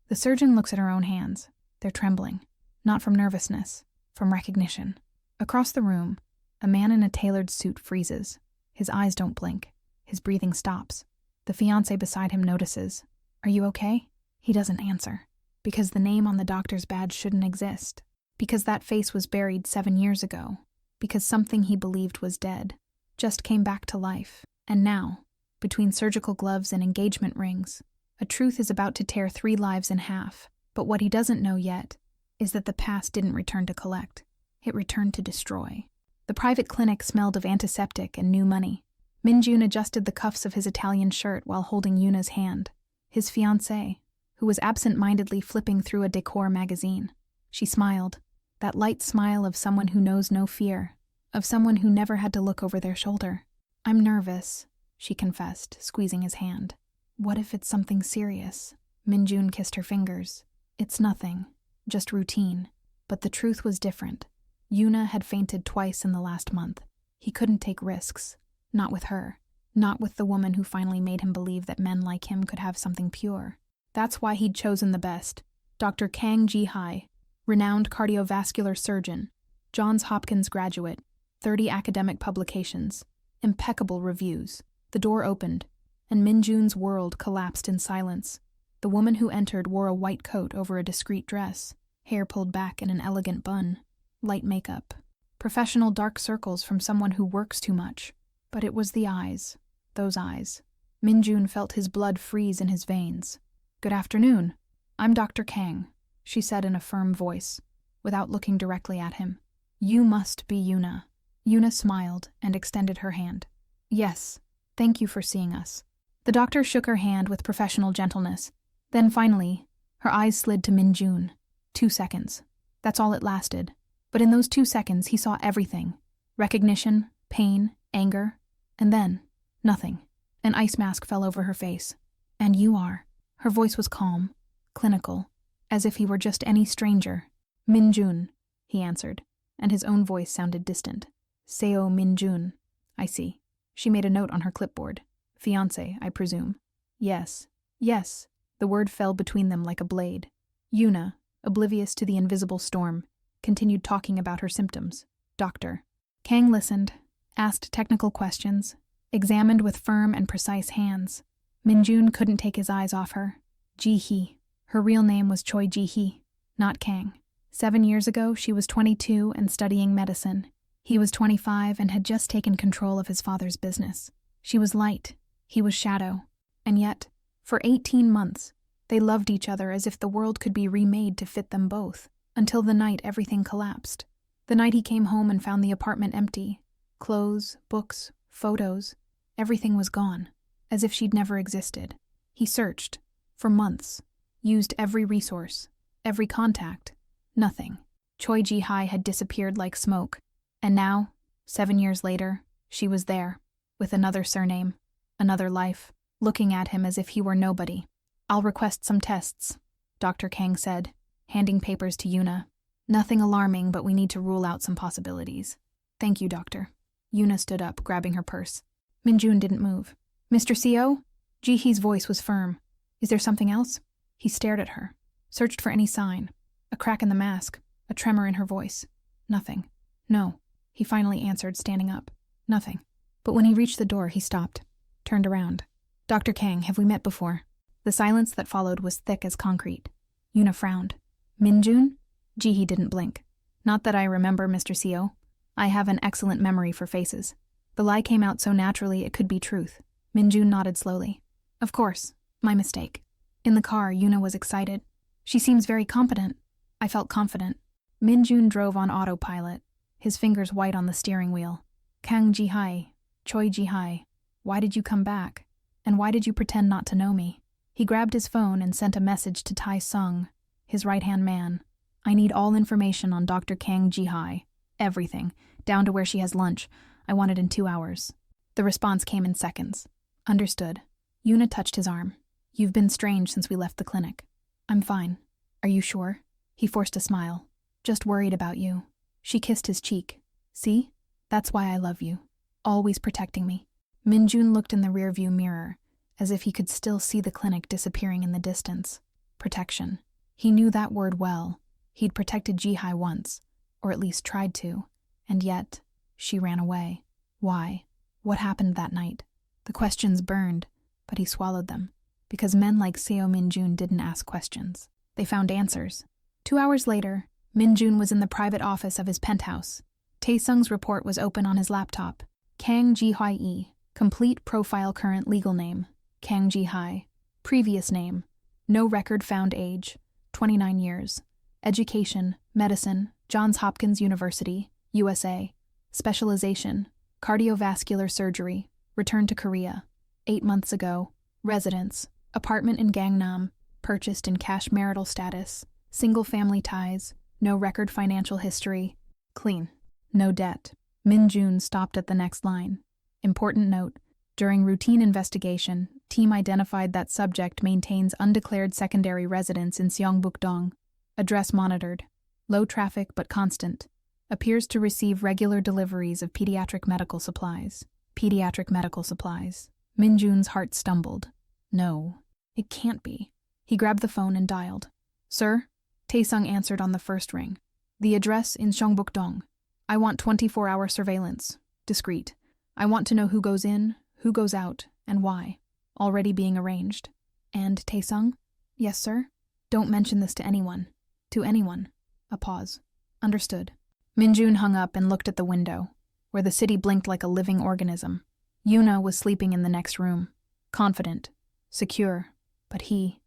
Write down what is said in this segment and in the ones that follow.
The surgeon looks at her own hands. They're trembling. Not from nervousness, from recognition. Across the room, a man in a tailored suit freezes. His eyes don't blink. His breathing stops. The fiancée beside him notices. "Are you okay?" He doesn't answer. Because the name on the doctor's badge shouldn't exist. Because that face was buried 7 years ago. Because something he believed was dead just came back to life. And now, between surgical gloves and engagement rings, a truth is about to tear 3 lives in half. But what he doesn't know yet is that the past didn't return to collect. It returned to destroy. The private clinic smelled of antiseptic and new money. Minjun adjusted the cuffs of his Italian shirt while holding Yuna's hand, his fiancée, who was absent-mindedly flipping through a decor magazine. She smiled, that light smile of someone who knows no fear, of someone who never had to look over their shoulder. "I'm nervous," she confessed, squeezing his hand. "What if it's something serious?" Minjun kissed her fingers. "It's nothing, just routine." But the truth was different. Yuna had fainted twice in the last month. He couldn't take risks. Not with her. Not with the woman who finally made him believe that men like him could have something pure. That's why he'd chosen the best. Dr. Kang Ji-hai, renowned cardiovascular surgeon, Johns Hopkins graduate, 30 academic publications, impeccable reviews. The door opened, and Minjun's world collapsed in silence. The woman who entered wore a white coat over a discreet dress, hair pulled back in an elegant bun, light makeup, professional dark circles from someone who works too much. But it was the eyes, those eyes. Minjun felt his blood freeze in his veins. "Good afternoon. I'm Dr. Kang," she said in a firm voice, without looking directly at him. "You must be Yuna." Yuna smiled and extended her hand. "Yes, thank you for seeing us." The doctor shook her hand with professional gentleness. Then finally, her eyes slid to Minjun. 2 seconds. That's all it lasted. But in those 2 seconds, he saw everything. Recognition, pain, anger, and then, nothing. An ice mask fell over her face. "And you are." Her voice was calm, clinical, as if he were just any stranger. "Minjun," he answered, and his own voice sounded distant. "Seo Minjun." "I see." She made a note on her clipboard. "Fiancé, I presume." "Yes, yes." The word fell between them like a blade. Yuna, oblivious to the invisible storm, continued talking about her symptoms. Doctor. Kang listened, asked technical questions, examined with firm and precise hands. Minjun couldn't take his eyes off her. Ji-hee. Her real name was Choi Ji-hee, not Kang. 7 years ago, she was 22 and studying medicine. He was 25 and had just taken control of his father's business. She was light, he was shadow. And yet, for 18 months, they loved each other as if the world could be remade to fit them both, until the night everything collapsed. The night he came home and found the apartment empty. Clothes, books, photos, everything was gone, as if she'd never existed. He searched, for months, used every resource, every contact. Nothing. Choi Ji-hai had disappeared like smoke, and now, 7 years later, she was there, with another surname, another life, looking at him as if he were nobody. "I'll request some tests," Dr. Kang said, handing papers to Yuna. "Nothing alarming, but we need to rule out some possibilities." "Thank you, doctor." Yuna stood up, grabbing her purse. Minjun didn't move. "Mr. C.O.?" Ji-hee's voice was firm. "Is there something else?" He stared at her, searched for any sign. A crack in the mask, a tremor in her voice. Nothing. "No," he finally answered, standing up. "Nothing." But when he reached the door, he stopped, turned around. "Dr. Kang, have we met before?" The silence that followed was thick as concrete. Yuna frowned. "Minjun?" Ji-hee didn't blink. "Not that I remember, Mr. C.O. I have an excellent memory for faces." The lie came out so naturally it could be truth. Minjun nodded slowly. "Of course. My mistake." In the car, Yuna was excited. "She seems very competent." I felt confident. Minjun drove on autopilot, his fingers white on the steering wheel. "Kang Ji-hai, Choi Ji-hai, why did you come back? And why did you pretend not to know me?" He grabbed his phone and sent a message to Tai Sung, his right-hand man. "I need all information on Dr. Kang Ji-hai. Everything, down to where she has lunch. I want it in 2 hours." The response came in seconds. "Understood." Yuna touched his arm. "You've been strange since we left the clinic." "I'm fine. Are you sure?" He forced a smile. "Just worried about you." She kissed his cheek. "See? That's why I love you. Always protecting me." Minjun looked in the rearview mirror, as if he could still see the clinic disappearing in the distance. Protection. He knew that word well. He'd protected Jihai once, or at least tried to, and yet, she ran away. Why? What happened that night? The questions burned, but he swallowed them, because men like Seo Min-jun didn't ask questions. They found answers. 2 hours later, Min-jun was in the private office of his penthouse. Tae-sung's report was open on his laptop. Kang Ji-hye, complete profile, current legal name, Kang Ji-hye. Previous name, no record found, age, 29 years. Education, medicine, Johns Hopkins University, USA. Specialization, cardiovascular surgery. Returned to Korea 8 months ago. Residence, apartment in Gangnam, purchased in cash. Marital status, single family ties, no record financial history. Clean. No debt. Min-jun stopped at the next line. Important note. During routine investigation, team identified that subject maintains undeclared secondary residence in Seongbuk-dong. Address monitored. Low traffic but constant. Appears to receive regular deliveries of pediatric medical supplies. Pediatric medical supplies. Min-jun's heart stumbled. No, it can't be. He grabbed the phone and dialed. Sir? Tae-sung answered on the first ring. The address in Seongbuk-dong. I want 24-hour surveillance. Discreet. I want to know who goes in, who goes out, and why. Already being arranged. And Tae-sung? Yes, sir? Don't mention this to anyone. To anyone. A pause. Understood. Min-jun hung up and looked at the window, where the city blinked like a living organism. Yuna was sleeping in the next room. Confident. Secure. But he'd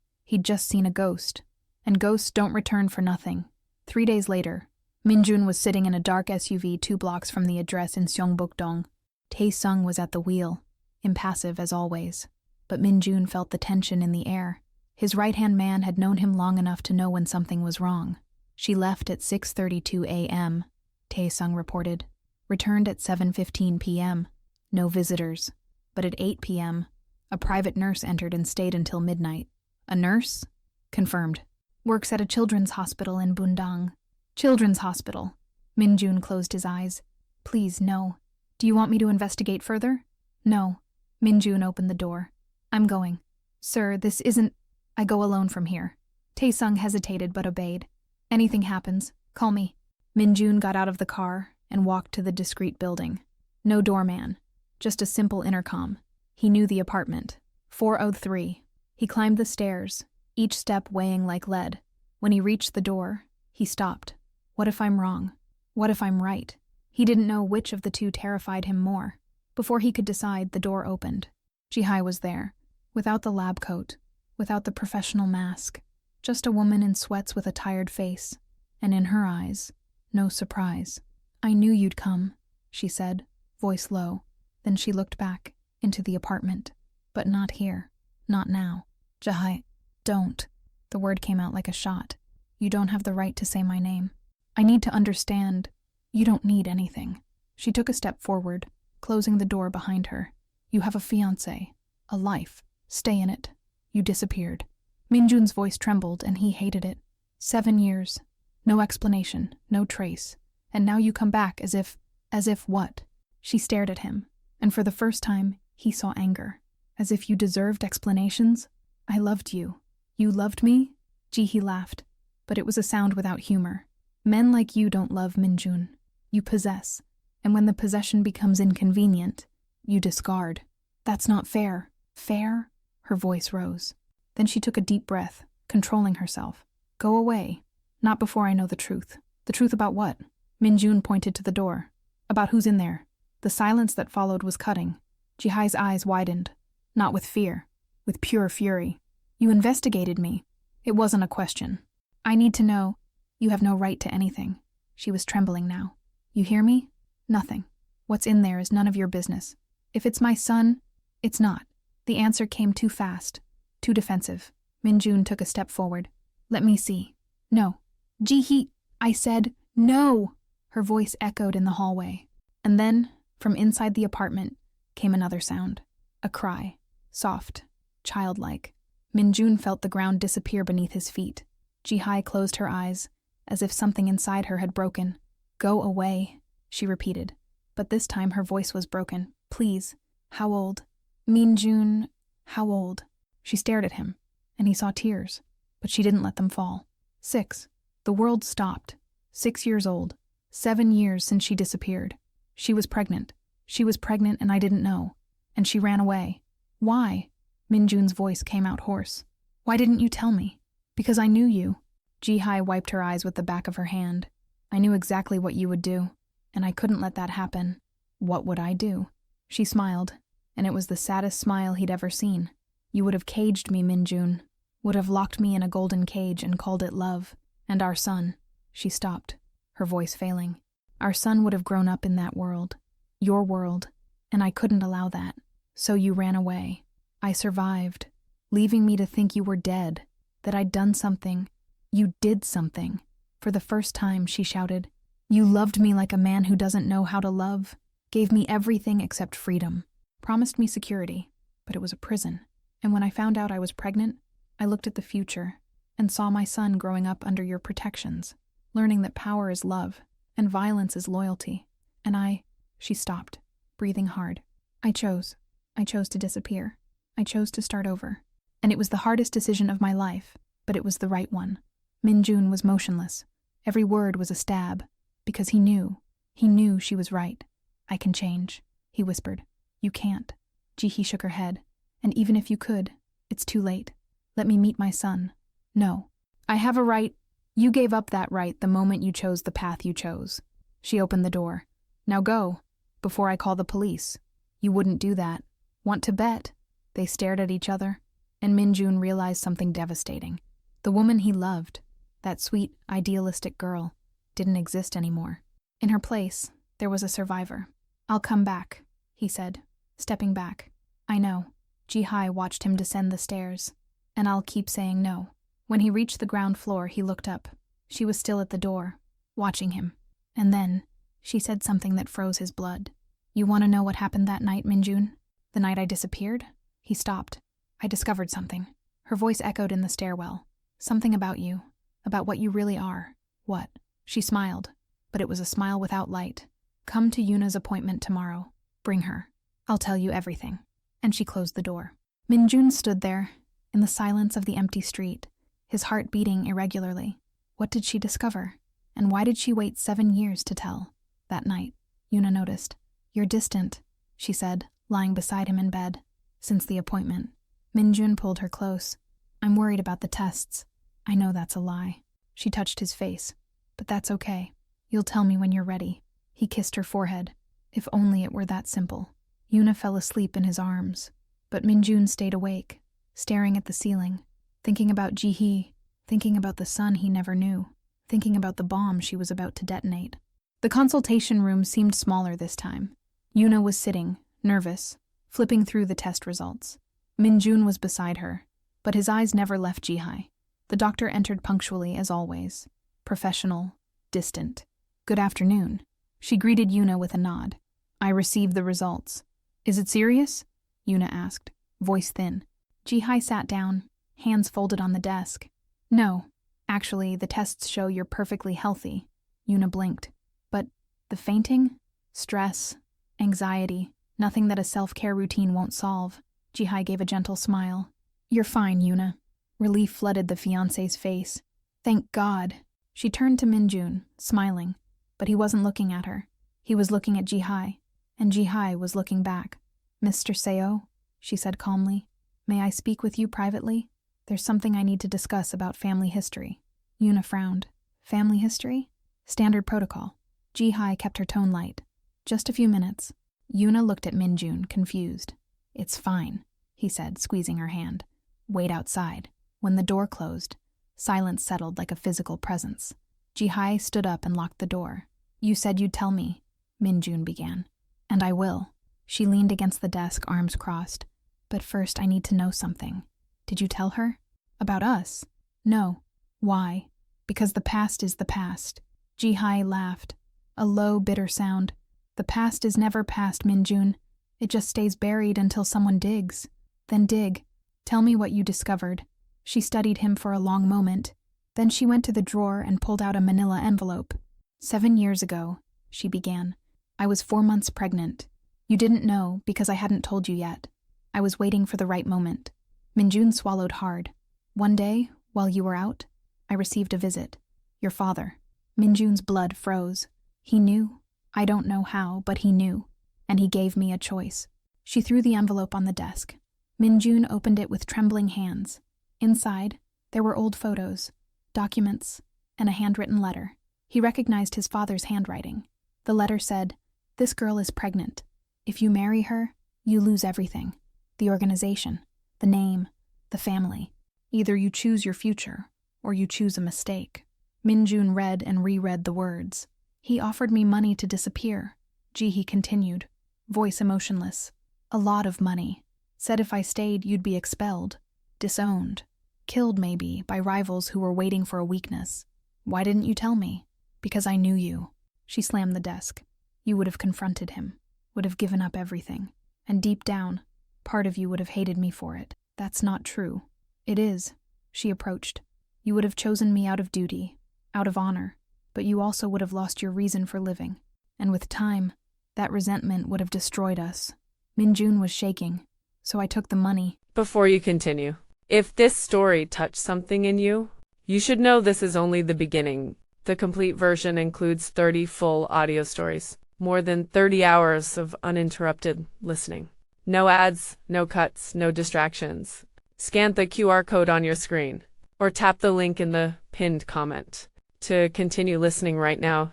just seen a ghost. And ghosts don't return for nothing. 3 days later, Min-jun was sitting in a dark SUV 2 blocks from the address in Seongbuk-dong. Tae-sung was at the wheel, impassive as always. But Min-jun felt the tension in the air. His right-hand man had known him long enough to know when something was wrong. She left at 6:32 a.m., Tae-sung reported. Returned at 7:15 p.m. No visitors. But at 8 p.m., a private nurse entered and stayed until midnight. A nurse? Confirmed. Works at a children's hospital in Bundang. Children's hospital. Min-jun closed his eyes. Please, no. Do you want me to investigate further? No. Min-jun opened the door. I'm going. Sir, this isn't... I go alone from here. Tae-sung hesitated but obeyed. Anything happens, call me. Min-jun got out of the car and walked to the discreet building. No doorman. Just a simple intercom. He knew the apartment. 403. He climbed the stairs, each step weighing like lead. When he reached the door, he stopped. What if I'm wrong? What if I'm right? He didn't know which of the two terrified him more. Before he could decide, the door opened. Jihai was there, without the lab coat, without the professional mask. Just a woman in sweats with a tired face, and in her eyes, no surprise. I knew you'd come, she said, voice low. Then she looked back, into the apartment. But not here. Not now. Jihai, don't. The word came out like a shot. You don't have the right to say my name. I need to understand. You don't need anything. She took a step forward, closing the door behind her. You have a fiancé, a life. Stay in it. You disappeared. Min-jun's voice trembled, and he hated it. 7 years. No explanation, no trace. And now you come back as if what? She stared at him, and for the first time, he saw anger. As if you deserved explanations? I loved you. You loved me? Jihi laughed, but it was a sound without humor. Men like you don't love Min-jun. You possess, and when the possession becomes inconvenient, you discard. That's not fair. Fair? Her voice rose. Then she took a deep breath, controlling herself. Go away. Not before I know the truth. The truth about what? Min-jun pointed to the door. About who's in there. The silence that followed was cutting. Jihai's eyes widened. Not with fear. With pure fury. You investigated me. It wasn't a question. I need to know. You have no right to anything. She was trembling now. You hear me? Nothing. What's in there is none of your business. If it's my son, it's not. The answer came too fast. Too defensive. Min-jun took a step forward. Let me see. No. Jihi, I said, no! Her voice echoed in the hallway. And then, from inside the apartment, came another sound. A cry. Soft. Childlike. Min-jun felt the ground disappear beneath his feet. Jihai closed her eyes, as if something inside her had broken. Go away, she repeated. But this time her voice was broken. Please. How old? Min-jun, how old? She stared at him, and he saw tears. but she didn't let them fall. 6. The world stopped. 6 years old. 7 years since she disappeared. She was pregnant. She was pregnant and I didn't know. And she ran away. Why? Minjun's voice came out hoarse. Why didn't you tell me? Because I knew you. Ji-hai wiped her eyes with the back of her hand. I knew exactly what you would do, and I couldn't let that happen. What would I do? She smiled, and it was the saddest smile he'd ever seen. You would have caged me, Minjun. Would have locked me in a golden cage and called it love. And our son. She stopped, her voice failing. Our son would have grown up in that world. Your world. And I couldn't allow that. So you ran away. I survived, leaving me to think you were dead, that I'd done something. You did something. For the first time, she shouted. You loved me like a man who doesn't know how to love. Gave me everything except freedom. Promised me security, but it was a prison. And when I found out I was pregnant, I looked at the future and saw my son growing up under your protections, learning that power is love and violence is loyalty. And she stopped, breathing hard. I chose to disappear. I chose to start over. And it was the hardest decision of my life, but it was the right one. Minjun was motionless. Every word was a stab, because he knew she was right. I can change, he whispered. You can't. Jihi shook her head. And even if you could, it's too late. Let me meet my son. No. I have a right. You gave up that right the moment you chose the path you chose. She opened the door. Now go, before I call the police. You wouldn't do that. Want to bet? They stared at each other, and Minjun realized something devastating. The woman he loved, that sweet, idealistic girl, didn't exist anymore. In her place, there was a survivor. I'll come back, he said, stepping back. I know. Ji-hai watched him descend the stairs. And I'll keep saying no. When he reached the ground floor, he looked up. She was still at the door, watching him. And then, she said something that froze his blood. You want to know what happened that night, Minjun? The night I disappeared? He stopped. I discovered something. Her voice echoed in the stairwell. Something about you. About what you really are. What? She smiled, but it was a smile without light. Come to Yuna's appointment tomorrow. Bring her. I'll tell you everything. And she closed the door. Minjun stood there, in the silence of the empty street, his heart beating irregularly. What did she discover? And why did she wait 7 years to tell? That night, Yuna noticed. You're distant, she said, lying beside him in bed. Since the appointment. Minjun pulled her close. I'm worried about the tests. I know that's a lie. She touched his face. But that's okay. You'll tell me when you're ready. He kissed her forehead. If only it were that simple. Yuna fell asleep in his arms. But Minjun stayed awake, staring at the ceiling, thinking about Ji-hee, thinking about the son he never knew, thinking about the bomb she was about to detonate. The consultation room seemed smaller this time. Yuna was sitting, nervous, flipping through the test results. Minjun was beside her, but his eyes never left Ji-hai. The doctor entered punctually as always, professional, distant. Good afternoon. She greeted Yuna with a nod. I received the results. Is it serious? Yuna asked, voice thin. Ji-hai sat down, hands folded on the desk. No, actually, the tests show you're perfectly healthy. Yuna blinked. But the fainting? Stress, anxiety, nothing that a self-care routine won't solve. Ji-hai gave a gentle smile. You're fine, Yuna. Relief flooded the fiancé's face. Thank God. She turned to Minjun, smiling, but he wasn't looking at her. He was looking at Ji-hai, and Ji-hai was looking back. Mr. Seo, she said calmly, may I speak with you privately? There's something I need to discuss about family history. Yuna frowned. Family history? Standard protocol. Ji-hai kept her tone light. Just a few minutes. Yuna looked at Minjun, confused. It's fine, he said, squeezing her hand. Wait outside. When the door closed, silence settled like a physical presence. Ji-hai stood up and locked the door. You said you'd tell me, Minjun began. And I will. She leaned against the desk, arms crossed. But first I need to know something. Did you tell her? About us? No. Why? Because the past is the past. Ji-hai laughed. A low, bitter sound. The past is never past, Minjun. It just stays buried until someone digs. Then dig. Tell me what you discovered. She studied him for a long moment. Then she went to the drawer and pulled out a manila envelope. 7 years ago, she began. I was 4 months pregnant. You didn't know because I hadn't told you yet. I was waiting for the right moment. Minjun swallowed hard. One day, While you were out, I received a visit. Your father. Minjun's blood froze. He knew. I don't know how, but he knew. And he gave me a choice. She threw the envelope on the desk. Minjun opened it with trembling hands. Inside, there were old photos, documents, and a handwritten letter. He recognized his father's handwriting. The letter said, "This girl is pregnant. If you marry her, you lose everything. The organization, the name, the family. Either you choose your future, or you choose a mistake." Minjun read and reread the words. "He offered me money to disappear," Jihi continued, voice emotionless. "A lot of money. Said if I stayed, you'd be expelled, disowned, killed maybe by rivals who were waiting for a weakness. Why didn't you tell me? Because I knew you." She slammed the desk. "You would have confronted him, would have given up everything. And deep down, part of you would have hated me for it. That's not true." "It is." She approached. "You would have chosen me out of duty, out of honor, but you also would have lost your reason for living. And with time, that resentment would have destroyed us." Minjun was shaking, so I took the money. Before you continue, if this story touched something in you, you should know this is only the beginning. The complete version includes 30 full audio stories, more than 30 hours of uninterrupted listening. No ads, no cuts, no distractions. Scan the QR code on your screen, or tap the link in the pinned comment to continue listening right now.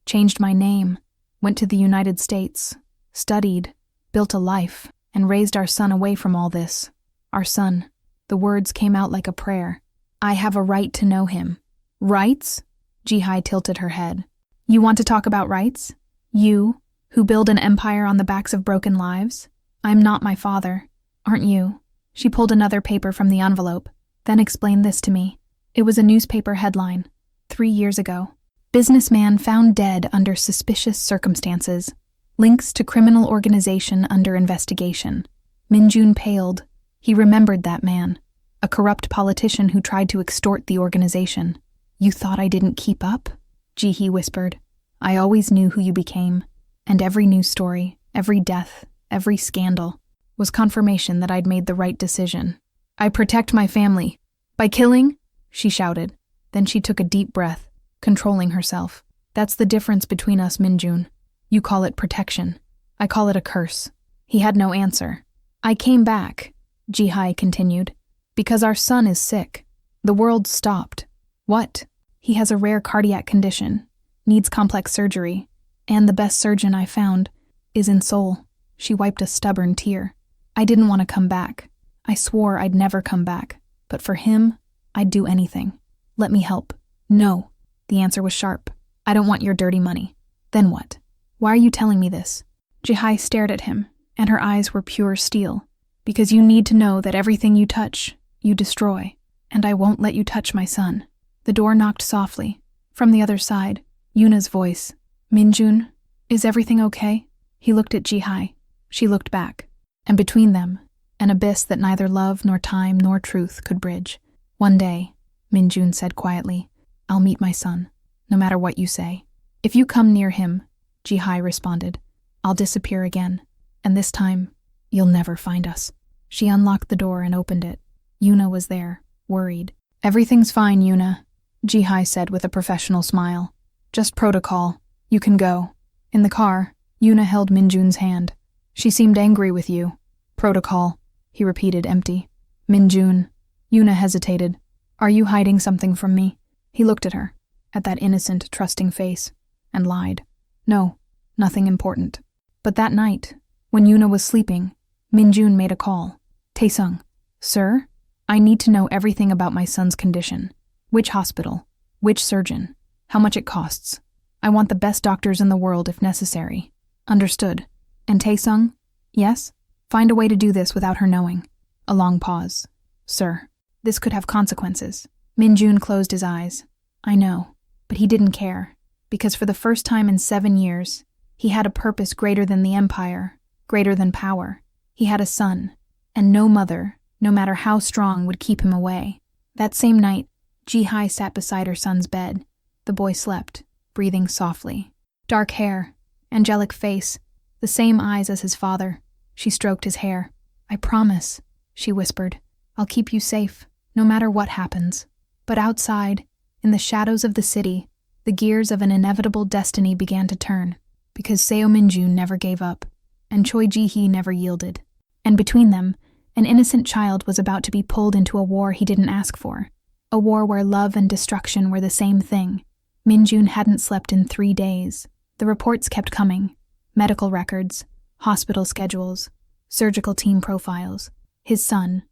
Changed my name, went to the United States, studied, built a life, and raised our son away from all this. Our son. The words came out like a prayer. "I have a right to know him." "Rights?" Jihai tilted her head. "You want to talk about rights? You, who build an empire on the backs of broken lives? I'm not my father. Aren't you?" She pulled another paper from the envelope, then explained this to me. It was a newspaper headline. 3 years ago. "Businessman found dead under suspicious circumstances. Links to criminal organization under investigation." Minjun paled. He remembered that man. A corrupt politician who tried to extort the organization. "You thought I didn't keep up?" Jihi whispered. "I always knew who you became. And every news story, every death, every scandal was confirmation that I'd made the right decision. I protect my family. By killing?" she shouted. Then she took a deep breath, controlling herself. "That's the difference between us, Minjun. You call it protection. I call it a curse." He had no answer. "I came back," Jihai continued, "because our son is sick. The world stopped." "What?" "He has a rare cardiac condition, needs complex surgery, and the best surgeon I found is in Seoul." She wiped a stubborn tear. "I didn't want to come back. I swore I'd never come back. But for him, I'd do anything. Let me help." "No." The answer was sharp. "I don't want your dirty money." "Then what? Why are you telling me this?" Jihai stared at him, and her eyes were pure steel. "Because you need to know that everything you touch, you destroy. And I won't let you touch my son." The door knocked softly. From the other side, Yuna's voice. "Minjun, is everything okay?" He looked at Jihai. She looked back. And between them, an abyss that neither love nor time nor truth could bridge. "One day," Minjun said quietly, "I'll meet my son, no matter what you say. If you come near him," Jihai responded, "I'll disappear again. And this time, you'll never find us." She unlocked the door and opened it. Yuna was there, worried. "Everything's fine, Yuna," Jihai said with a professional smile. "Just protocol. You can go." In the car, Yuna held Minjun's hand. "She seemed angry with you." "Protocol," he repeated, empty. "Minjun." Yuna hesitated. "Are you hiding something from me?" He looked at her, at that innocent, trusting face, and lied. "No, nothing important." But that night, when Yuna was sleeping, Minjun made a call. "Taesung." "Sir? I need to know everything about my son's condition. Which hospital? Which surgeon? How much it costs? I want the best doctors in the world if necessary." "Understood." "And Taesung?" "Yes? Find a way to do this without her knowing." A long pause. "Sir, this could have consequences." Minjun closed his eyes. "I know, but he didn't care, because for the first time in 7 years, he had a purpose greater than the empire, greater than power. He had a son, and no mother, no matter how strong, would keep him away." That same night, Jihai sat beside her son's bed. The boy slept, breathing softly. Dark hair, angelic face, the same eyes as his father. She stroked his hair. "I promise," she whispered, "I'll keep you safe, no matter what happens." But outside, in the shadows of the city, the gears of an inevitable destiny began to turn, because Seo Min-jun never gave up, and Choi Ji-hee never yielded. And between them, an innocent child was about to be pulled into a war he didn't ask for, a war where love and destruction were the same thing. Min-jun hadn't slept in 3 days. The reports kept coming. Medical records, hospital schedules, surgical team profiles. His son,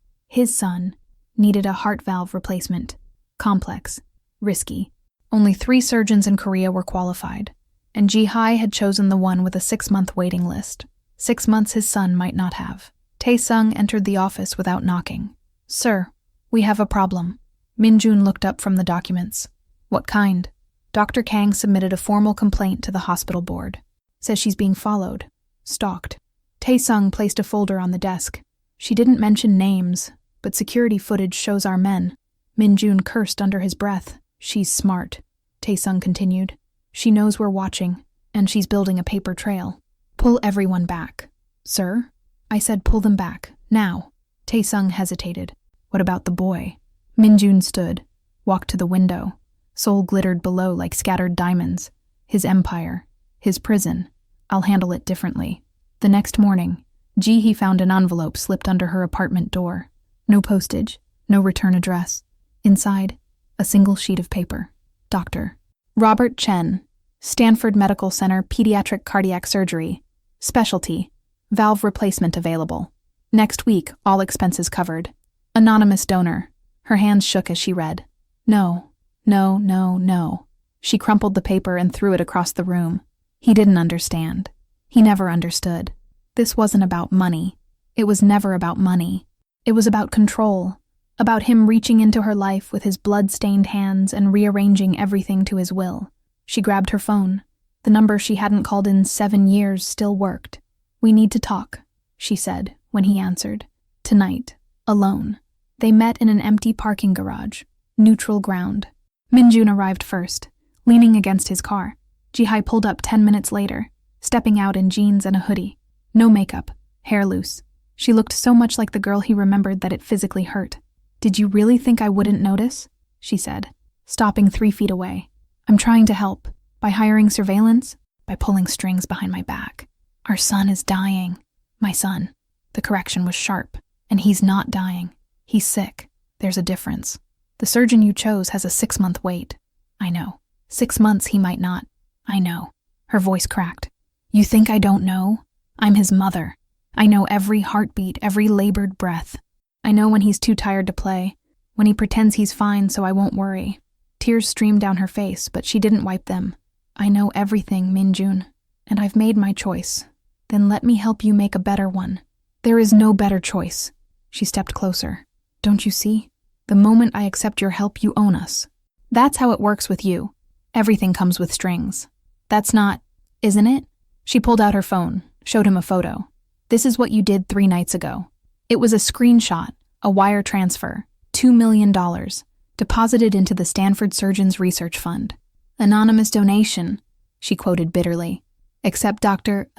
needed a heart valve replacement. Complex, risky. Only 3 surgeons in Korea were qualified, and Ji-hye had chosen the one with a 6-month waiting list. 6 months his son might not have. Tae-sung entered the office without knocking. "Sir, we have a problem." Min-jun looked up from the documents. "What kind?" Dr. Kang submitted a formal complaint to the hospital board. "Says she's being followed, stalked." Tae-sung placed a folder on the desk. "She didn't mention names, but security footage shows our men." Min-jun cursed under his breath. "She's smart," Tae-sung continued. "She knows we're watching, and she's building a paper trail. Pull everyone back." "Sir?" "I said pull them back, now." Tae-sung hesitated. "What about the boy?" Min-jun stood, walked to the window. Seoul glittered below like scattered diamonds. His empire, his prison. I'll handle it differently. The next morning, Ji-hee found an envelope slipped under her apartment door. No postage, no return address. Inside, a single sheet of paper. Dr. Robert Chen, Stanford Medical Center Pediatric Cardiac Surgery. Specialty, valve replacement available. Next week, all expenses covered. Anonymous donor. Her hands shook as she read. No. She crumpled the paper and threw it across the room. He didn't understand. He never understood. This wasn't about money. It was never about money. It was about control. About him reaching into her life with his blood-stained hands and rearranging everything to his will. She grabbed her phone. The number she hadn't called in 7 years still worked. "We need to talk," she said when he answered. "Tonight, alone." They met in an empty parking garage. Neutral ground. Min-jun arrived first, leaning against his car. Ji-hye pulled up 10 minutes later, stepping out in jeans and a hoodie. No makeup, hair loose. She looked so much like the girl he remembered that it physically hurt. "Did you really think I wouldn't notice?" she said, stopping 3 feet away. "I'm trying to help. By hiring surveillance, by pulling strings behind my back. Our son is dying. My son." The correction was sharp. "And he's not dying. He's sick. There's a difference. The surgeon you chose has a 6-month wait. I know. 6 months he might not. I know." Her voice cracked. "You think I don't know? I'm his mother. I know every heartbeat, every labored breath. I know when he's too tired to play, when he pretends he's fine so I won't worry." Tears streamed down her face, but she didn't wipe them. "I know everything, Min-jun, and I've made my choice. Then let me help you make a better one." "There is no better choice." She stepped closer. "Don't you see? The moment I accept your help, you own us. That's how it works with you. Everything comes with strings. That's not, isn't it?" She pulled out her phone, showed him a photo. "This is what you did 3 nights ago." It was a screenshot, a wire transfer, $2 million, deposited into the Stanford Surgeons Research Fund. "Anonymous donation," she quoted bitterly. "Except Dr.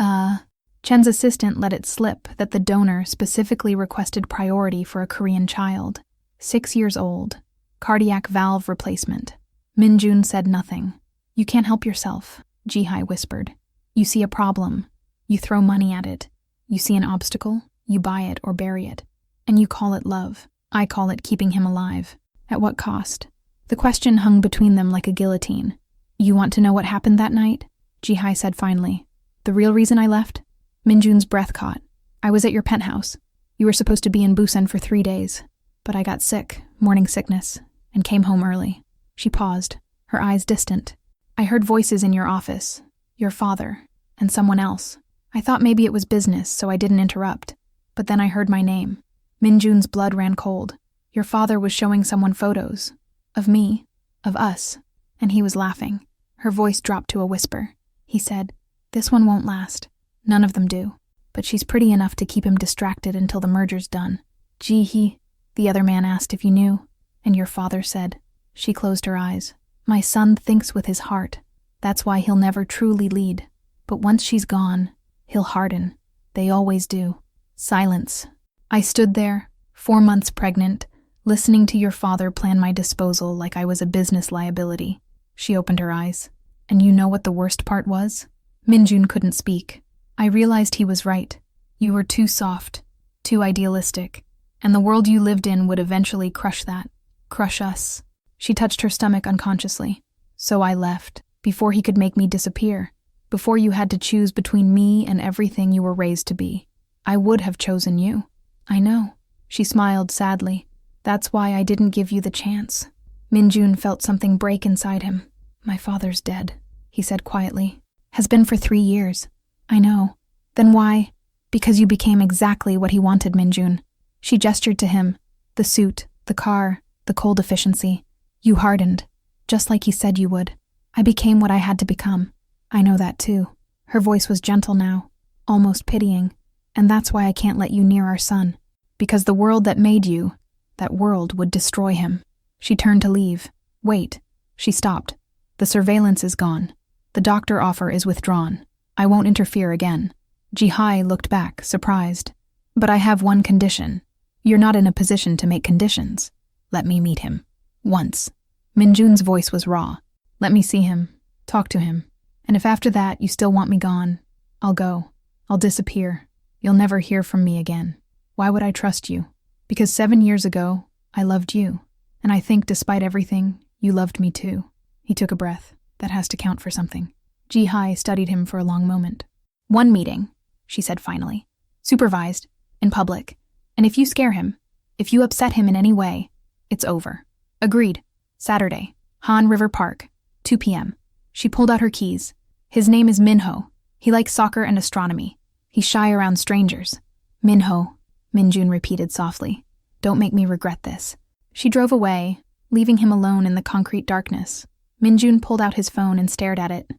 Chen's assistant let it slip that the donor specifically requested priority for a Korean child. 6 years old. Cardiac valve replacement." Min-jun said nothing. "You can't help yourself," Ji-hye whispered. "You see a problem. You throw money at it. You see an obstacle. You buy it or bury it. And you call it love. I call it keeping him alive. At what cost?" The question hung between them like a guillotine. "You want to know what happened that night?" Ji-hye said finally. "The real reason I left?" Min-jun's breath caught. "I was at your penthouse. You were supposed to be in Busan for 3 days. But I got sick, morning sickness, and came home early." She paused, her eyes distant. "I heard voices in your office, your father, and someone else. I thought maybe it was business, so I didn't interrupt. But then I heard my name." Min-jun's blood ran cold. "Your father was showing someone photos. Of me. Of us. And he was laughing." Her voice dropped to a whisper. He said, "This one won't last. None of them do. But she's pretty enough to keep him distracted until the merger's done." "Ji-hee," the other man asked if you knew. "And your father said." She closed her eyes. "My son thinks with his heart. That's why he'll never truly lead. But once she's gone, he'll harden. They always do." Silence. I stood there, 4 months pregnant, listening to your father plan my disposal like I was a business liability. She opened her eyes. And you know what the worst part was? Minjun couldn't speak. I realized he was right. You were too soft, too idealistic, and the world you lived in would eventually crush that. Crush us. She touched her stomach unconsciously. So I left, before he could make me disappear, before you had to choose between me and everything you were raised to be. I would have chosen you. I know. She smiled sadly. That's why I didn't give you the chance. Minjun felt something break inside him. My father's dead, he said quietly. Has been for 3 years. I know. Then why? Because you became exactly what he wanted, Minjun. She gestured to him. The suit, the car, the cold efficiency. You hardened, just like he said you would. I became what I had to become. I know that too. Her voice was gentle now, almost pitying. And that's why I can't let you near our son. Because the world that made you, that world would destroy him. She turned to leave. Wait. She stopped. The surveillance is gone. The doctor offer is withdrawn. I won't interfere again. Jihai looked back, surprised. But I have one condition. You're not in a position to make conditions. Let me meet him. Once. Minjun's voice was raw. Let me see him. Talk to him. And if after that you still want me gone, I'll go. I'll disappear. You'll never hear from me again. Why would I trust you? Because 7 years ago, I loved you. And I think despite everything, you loved me too. He took a breath. That has to count for something. Jihai studied him for a long moment. One meeting, she said finally. Supervised, in public. And if you scare him, if you upset him in any way, it's over. Agreed. Saturday, Han River Park, 2 p.m. She pulled out her keys. His name is Minho. He likes soccer and astronomy. He's shy around strangers. Minho, Minjun repeated softly. Don't make me regret this. She drove away, leaving him alone in the concrete darkness. Minjun pulled out his phone and stared at it.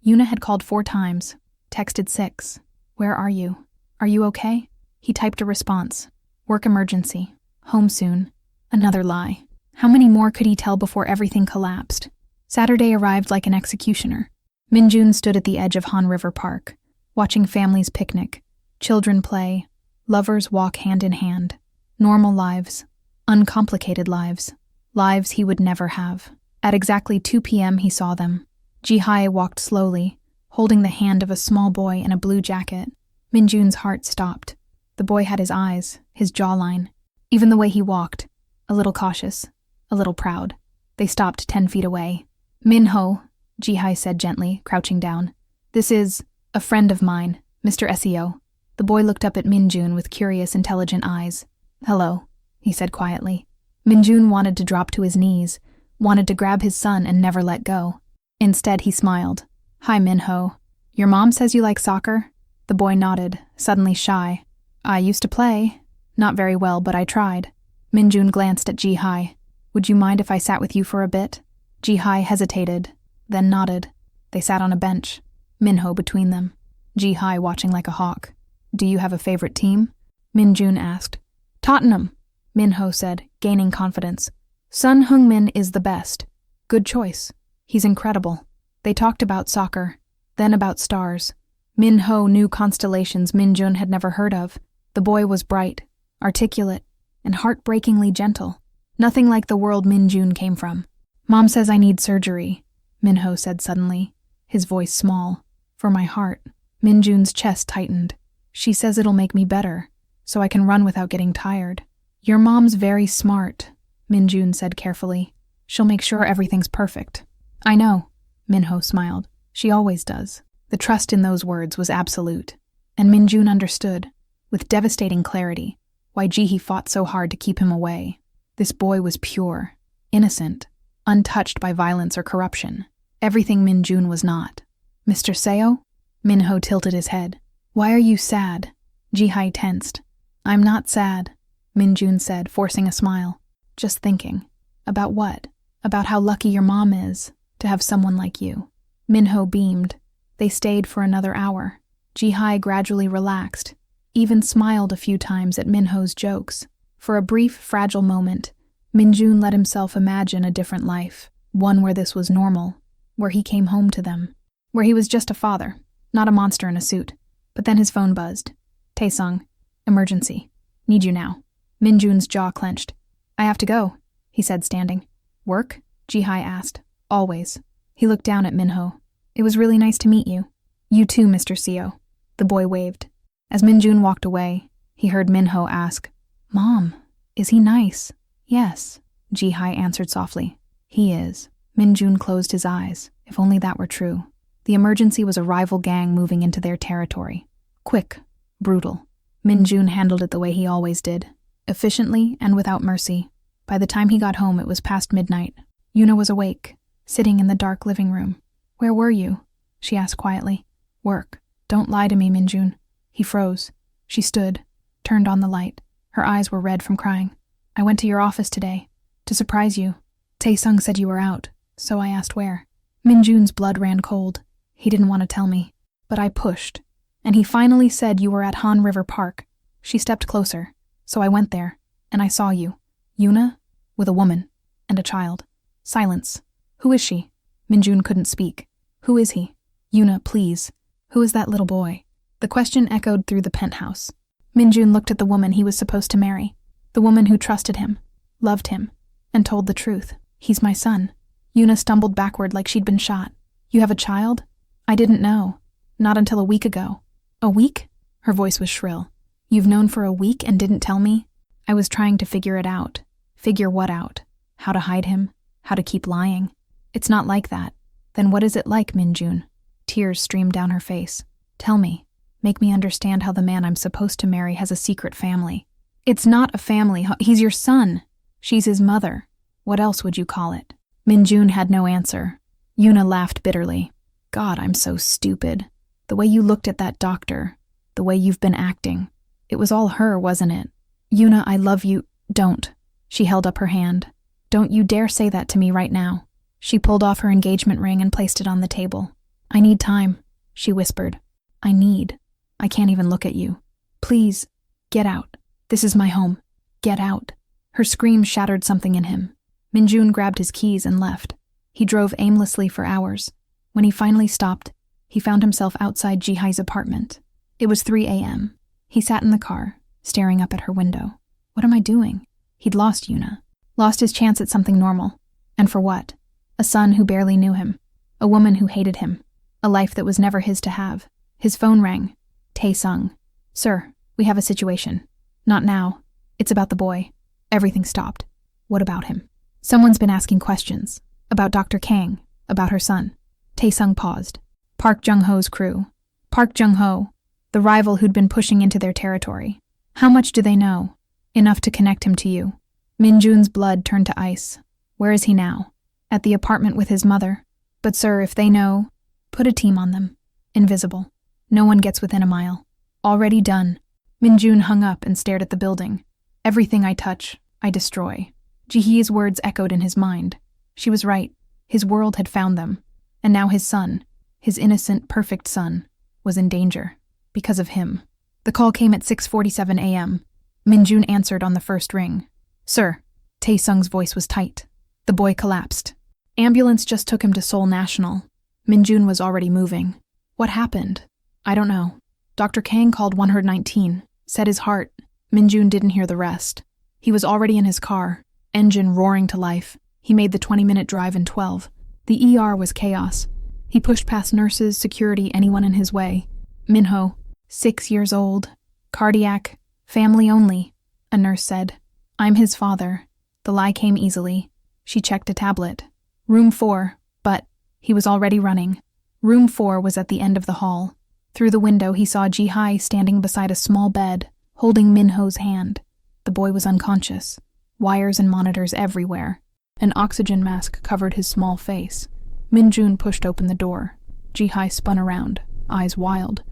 Yuna had called 4 times, texted 6. Where are you? Are you okay? He typed a response. Work emergency. Home soon. Another lie. How many more could he tell before everything collapsed? Saturday arrived like an executioner. Minjun stood at the edge of Han River Park, watching families picnic, children play, lovers walk hand in hand. Normal lives. Uncomplicated lives. Lives he would never have. At exactly 2 p.m. he saw them. Jihai walked slowly, holding the hand of a small boy in a blue jacket. Minjun's heart stopped. The boy had his eyes, his jawline, even the way he walked, a little cautious, a little proud. They stopped 10 feet away. Minho, Jihai said gently, crouching down. This is a friend of mine, Mr. Seo. The boy looked up at Minjun with curious, intelligent eyes. Hello, he said quietly. Minjun wanted to drop to his knees, wanted to grab his son and never let go. Instead, he smiled. Hi, Minho. Your mom says you like soccer? The boy nodded, suddenly shy. I used to play. Not very well, but I tried. Minjun glanced at Jihai. Would you mind if I sat with you for a bit? Jihai hesitated, then nodded. They sat on a bench, Minho between them. Jihai watching like a hawk. Do you have a favorite team? Minjun asked. Tottenham, Minho said, gaining confidence. Sun Heung-min is the best. Good choice. He's incredible. They talked about soccer, then about stars. Minho knew constellations Minjun had never heard of. The boy was bright, articulate, and heartbreakingly gentle. Nothing like the world Minjun came from. Mom says I need surgery, Minho said suddenly, his voice small. For my heart. Minjun's chest tightened. She says it'll make me better, so I can run without getting tired. Your mom's very smart, Minjun said carefully. She'll make sure everything's perfect. I know, Minho smiled. She always does. The trust in those words was absolute. And Minjun understood, with devastating clarity, why Jihi fought so hard to keep him away. This boy was pure, innocent, untouched by violence or corruption. Everything Minjun was not. Mr. Seo? Minho tilted his head. Why are you sad? Jihai tensed. I'm not sad, Minjun said, forcing a smile. Just thinking. About what? About how lucky your mom is to have someone like you. Minho beamed. They stayed for another hour. Jihai gradually relaxed, even smiled a few times at Minho's jokes. For a brief, fragile moment, Minjun let himself imagine a different life, one where this was normal, where he came home to them, where he was just a father, not a monster in a suit. But then his phone buzzed. Taesung, emergency. Need you now. Minjun's jaw clenched. I have to go, he said, standing. Work? Ji-hai asked. Always. He looked down at Minho. It was really nice to meet you. You too, Mr. Seo. The boy waved. As Minjun walked away, he heard Minho ask, Mom, is he nice? Yes, Ji-hai answered softly. He is. Minjun closed his eyes. If only that were true. The emergency was a rival gang moving into their territory. Quick, brutal. Minjun handled it the way he always did, efficiently and without mercy. By the time he got home, it was past midnight. Yuna was awake, sitting in the dark living room. Where were you? She asked quietly. Work. Don't lie to me, Minjun. He froze. She stood, turned on the light. Her eyes were red from crying. I went to your office today, to surprise you. Tae-sung said you were out, so I asked where. Minjun's blood ran cold. He didn't want to tell me, but I pushed, and he finally said you were at Han River Park. She stepped closer, so I went there, and I saw you. Yuna, with a woman, and a child. Silence. Who is she? Minjun couldn't speak. Who is he? Yuna, please. Who is that little boy? The question echoed through the penthouse. Minjun looked at the woman he was supposed to marry, the woman who trusted him, loved him, and told the truth. He's my son. Yuna stumbled backward like she'd been shot. You have a child? I didn't know. Not until a week ago. A week? Her voice was shrill. You've known for a week and didn't tell me? I was trying to figure it out. Figure what out? How to hide him? How to keep lying? It's not like that. Then what is it like, Minjun? Tears streamed down her face. Tell me. Make me understand how the man I'm supposed to marry has a secret family. It's not a family. He's your son. She's his mother. What else would you call it? Minjun had no answer. Yuna laughed bitterly. God, I'm so stupid. The way you looked at that doctor. The way you've been acting. It was all her, wasn't it? Yuna, I love you. Don't. She held up her hand. Don't you dare say that to me right now. She pulled off her engagement ring and placed it on the table. I need time, she whispered. I can't even look at you. Please, get out. This is my home. Get out. Her scream shattered something in him. Minjun grabbed his keys and left. He drove aimlessly for hours. When he finally stopped, he found himself outside Ji-hai's apartment. It was 3 a.m. He sat in the car, staring up at her window. What am I doing? He'd lost Yuna. Lost his chance at something normal. And for what? A son who barely knew him. A woman who hated him. A life that was never his to have. His phone rang. Tae-sung. Sir, we have a situation. Not now. It's about the boy. Everything stopped. What about him? Someone's been asking questions. About Dr. Kang. About her son. Tae-sung paused. Park Jung-ho's crew. Park Jung-ho, the rival who'd been pushing into their territory. How much do they know? Enough to connect him to you. Minjun's blood turned to ice. Where is he now? At the apartment with his mother. But sir, if they know, put a team on them. Invisible. No one gets within a mile. Already done. Minjun hung up and stared at the building. Everything I touch, I destroy. Ji-hee's words echoed in his mind. She was right. His world had found them. And now his son, his innocent, perfect son, was in danger. Because of him. The call came at 6:47 a.m. Minjun answered on the first ring. Sir. Tae-sung's voice was tight. The boy collapsed. Ambulance just took him to Seoul National. Minjun was already moving. What happened? I don't know. Dr. Kang called 119, said his heart. Minjun didn't hear the rest. He was already in his car, engine roaring to life. He made the 20-minute drive in 12. The ER was chaos. He pushed past nurses, security, anyone in his way. Minho, 6 years old, cardiac, family only, a nurse said. I'm his father. The lie came easily. She checked a tablet. Room 4, but he was already running. Room 4 was at the end of the hall. Through the window, he saw Ji-hai standing beside a small bed, holding Minho's hand. The boy was unconscious. Wires and monitors everywhere. An oxygen mask covered his small face. Minjun pushed open the door. Ji-hai spun around, eyes wild.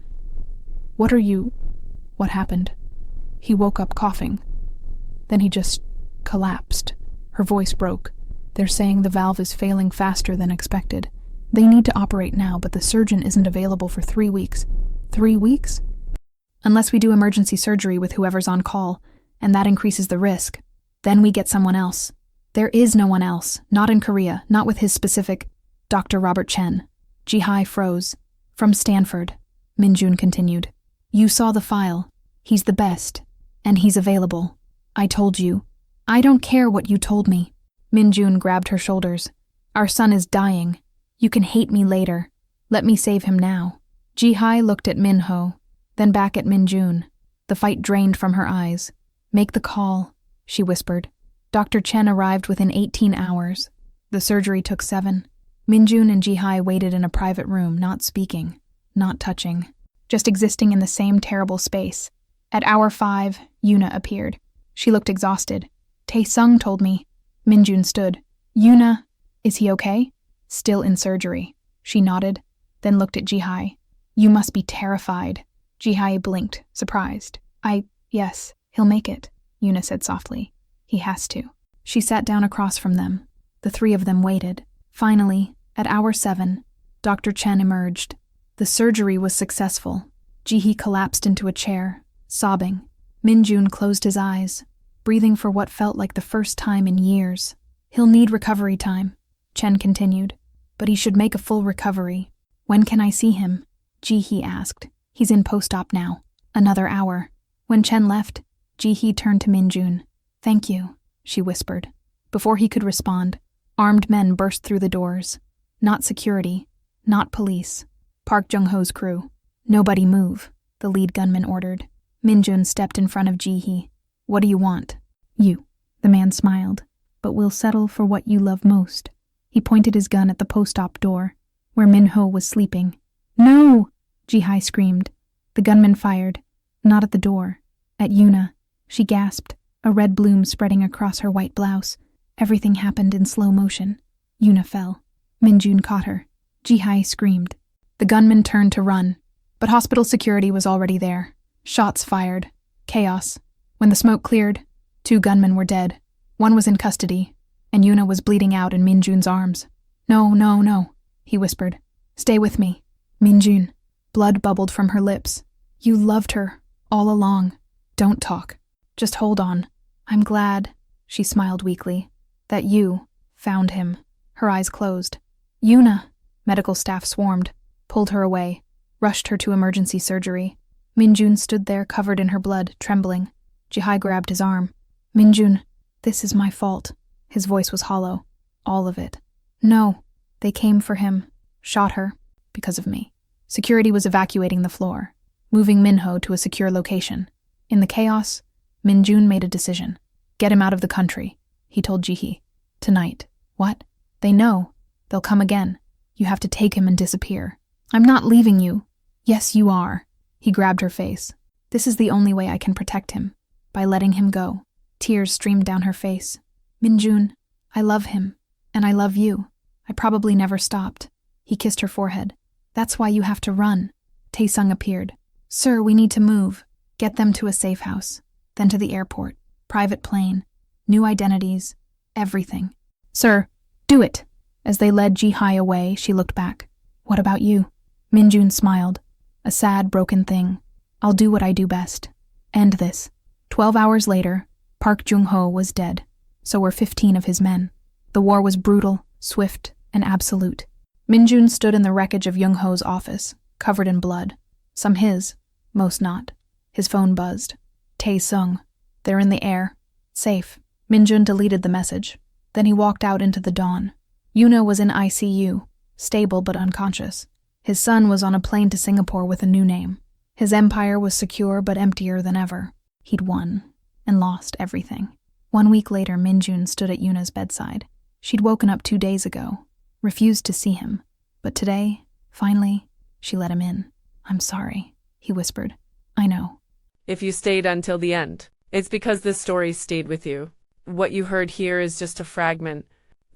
What are you... What happened? He woke up coughing. Then he just collapsed. Her voice broke. They're saying the valve is failing faster than expected. They need to operate now, but the surgeon isn't available for 3 weeks. 3 weeks? Unless we do emergency surgery with whoever's on call, and that increases the risk. Then we get someone else. There is no one else, not in Korea, not with his specific... Dr. Robert Chen. Ji-hai froze. From Stanford, Minjun continued. You saw the file. He's the best. And he's available. I told you. I don't care what you told me. Minjun grabbed her shoulders. Our son is dying. You can hate me later. Let me save him now. Ji-hai looked at Min-ho, then back at Minjun. The fight drained from her eyes. Make the call, she whispered. Dr. Chen arrived within 18 hours. The surgery took 7. Minjun and Ji-hai waited in a private room, not speaking, not touching, just existing in the same terrible space. At hour 5, Yuna appeared. She looked exhausted. Tae-sung told me. Minjun stood. Yuna, is he okay? Still in surgery. She nodded, then looked at Ji-hai. You must be terrified. Ji-hai blinked, surprised. Yes, he'll make it, Yuna said softly. He has to. She sat down across from them. The 3 of them waited. Finally, at hour 7, Dr. Chen emerged. The surgery was successful. Ji-hee collapsed into a chair, sobbing. Minjun closed his eyes, breathing for what felt like the first time in years. He'll need recovery time, Chen continued, but he should make a full recovery. When can I see him? Ji-hee asked. He's in post-op now. Another hour. When Chen left, Ji-hee turned to Minjun. Thank you, she whispered. Before he could respond, armed men burst through the doors. Not security, not police. Park Jung-ho's crew. Nobody move, the lead gunman ordered. Minjun stepped in front of Ji-hee. What do you want? You, the man smiled. But we'll settle for what you love most. He pointed his gun at the post-op door, where Min-ho was sleeping. No! Ji-hai screamed. The gunman fired, not at the door, at Yuna. She gasped, a red bloom spreading across her white blouse. Everything happened in slow motion. Yuna fell. Minjun caught her. Ji-hai screamed. The gunman turned to run, but hospital security was already there. Shots fired. Chaos. When the smoke cleared, 2 gunmen were dead. One was in custody, and Yuna was bleeding out in Minjun's arms. No, he whispered. Stay with me. Minjun. Blood bubbled from her lips. You loved her, all along. Don't talk. Just hold on. I'm glad, she smiled weakly, that you found him. Her eyes closed. Yuna. Medical staff swarmed, pulled her away, rushed her to emergency surgery. Minjun stood there covered in her blood, trembling. Ji-hai grabbed his arm. Minjun, this is my fault. His voice was hollow. All of it. No. They came for him. Shot her. Because of me. Security was evacuating the floor, moving Min-ho to a secure location. In the chaos, Minjun made a decision. Get him out of the country, he told Ji-hee. Tonight. What? They know. They'll come again. You have to take him and disappear. I'm not leaving you. Yes, you are. He grabbed her face. This is the only way I can protect him. By letting him go. Tears streamed down her face. Minjun, I love him. And I love you. I probably never stopped. He kissed her forehead. That's why you have to run. Tae-sung appeared. Sir, we need to move. Get them to a safe house. Then to the airport. Private plane. New identities. Everything. Sir, do it. As they led Ji-hai away, she looked back. What about you? Minjun smiled. A sad, broken thing. I'll do what I do best. End this. 12 hours later, Park Jung-ho was dead. So were 15 of his men. The war was brutal, swift, and absolute. Minjun stood in the wreckage of Jung-ho's office, covered in blood. Some his, most not. His phone buzzed. Tae-sung. They're in the air. Safe. Minjun deleted the message. Then he walked out into the dawn. Yuna was in ICU, stable but unconscious. His son was on a plane to Singapore with a new name. His empire was secure but emptier than ever. He'd won, and lost everything. 1 week later, Minjun stood at Yuna's bedside. She'd woken up 2 days ago, refused to see him. But today, finally, she let him in. I'm sorry, he whispered. I know. If you stayed until the end, it's because this story stayed with you. What you heard here is just a fragment.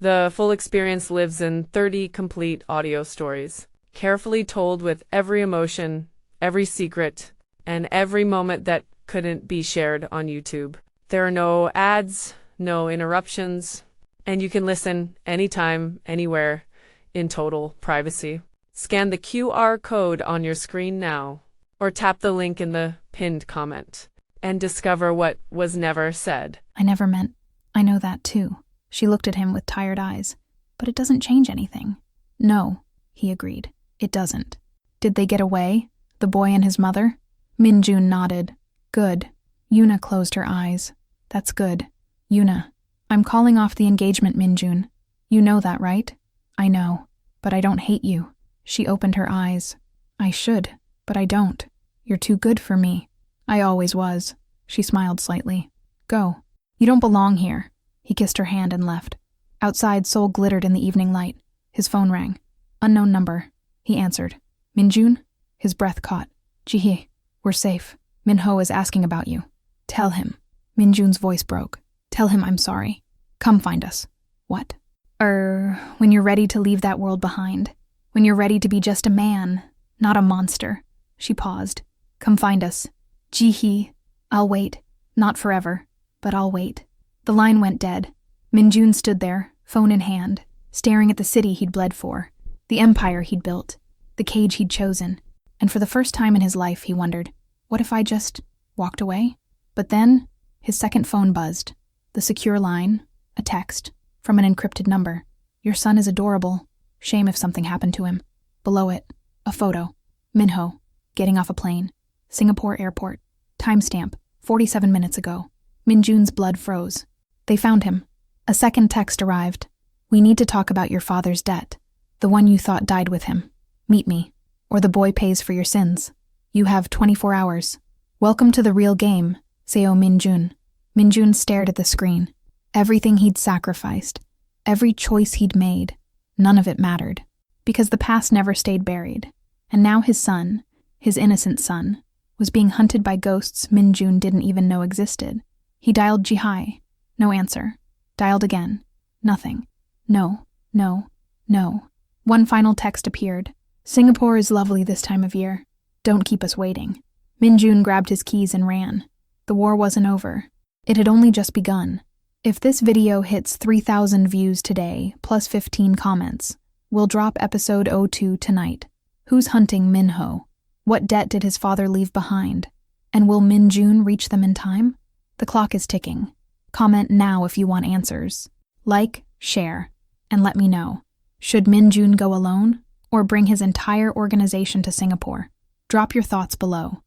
The full experience lives in 30 complete audio stories, carefully told with every emotion, every secret, and every moment that couldn't be shared on YouTube. There are no ads, no interruptions, and you can listen anytime, anywhere, in total privacy. Scan the QR code on your screen now, or tap the link in the pinned comment, and discover what was never said. I never meant. I know that too. She looked at him with tired eyes. But it doesn't change anything. No, he agreed. It doesn't. Did they get away? The boy and his mother? Minjun nodded. Good. Yuna closed her eyes. That's good. Yuna, I'm calling off the engagement, Minjun. You know that, right? I know, but I don't hate you. She opened her eyes. I should, but I don't. You're too good for me. I always was. She smiled slightly. Go. You don't belong here. He kissed her hand and left. Outside, Sol glittered in the evening light. His phone rang. Unknown number. He answered. Minjun? His breath caught. Jihe, we're safe. Minho is asking about you. Tell him. Minjun's voice broke. Tell him I'm sorry. Come find us. What? When you're ready to leave that world behind. When you're ready to be just a man, not a monster. She paused. Come find us. Jihe. I'll wait. Not forever, but I'll wait. The line went dead. Minjun stood there, phone in hand, staring at the city he'd bled for, the empire he'd built, the cage he'd chosen. And for the first time in his life, he wondered, what if I just walked away? But then, his second phone buzzed. The secure line, a text, from an encrypted number. Your son is adorable. Shame if something happened to him. Below it, a photo. Minho, getting off a plane. Singapore airport. Timestamp, 47 minutes ago. Minjun's blood froze. They found him. A second text arrived. We need to talk about your father's debt. The one you thought died with him. Meet me, or the boy pays for your sins. You have 24 hours. Welcome to the real game, Seo Minjun. Minjun stared at the screen. Everything he'd sacrificed, every choice he'd made, none of it mattered. Because the past never stayed buried. And now his son, his innocent son, was being hunted by ghosts Minjun didn't even know existed. He dialed Jihai. No answer. Dialed again. Nothing. No, no, no. One final text appeared. Singapore is lovely this time of year. Don't keep us waiting. Minjun grabbed his keys and ran. The war wasn't over. It had only just begun. If this video hits 3,000 views today, plus 15 comments, we'll drop episode 02 tonight. Who's hunting Minho? What debt did his father leave behind? And will Minjun reach them in time? The clock is ticking. Comment now if you want answers. Like, share, and let me know. Should Minjun go alone, or bring his entire organization to Singapore? Drop your thoughts below.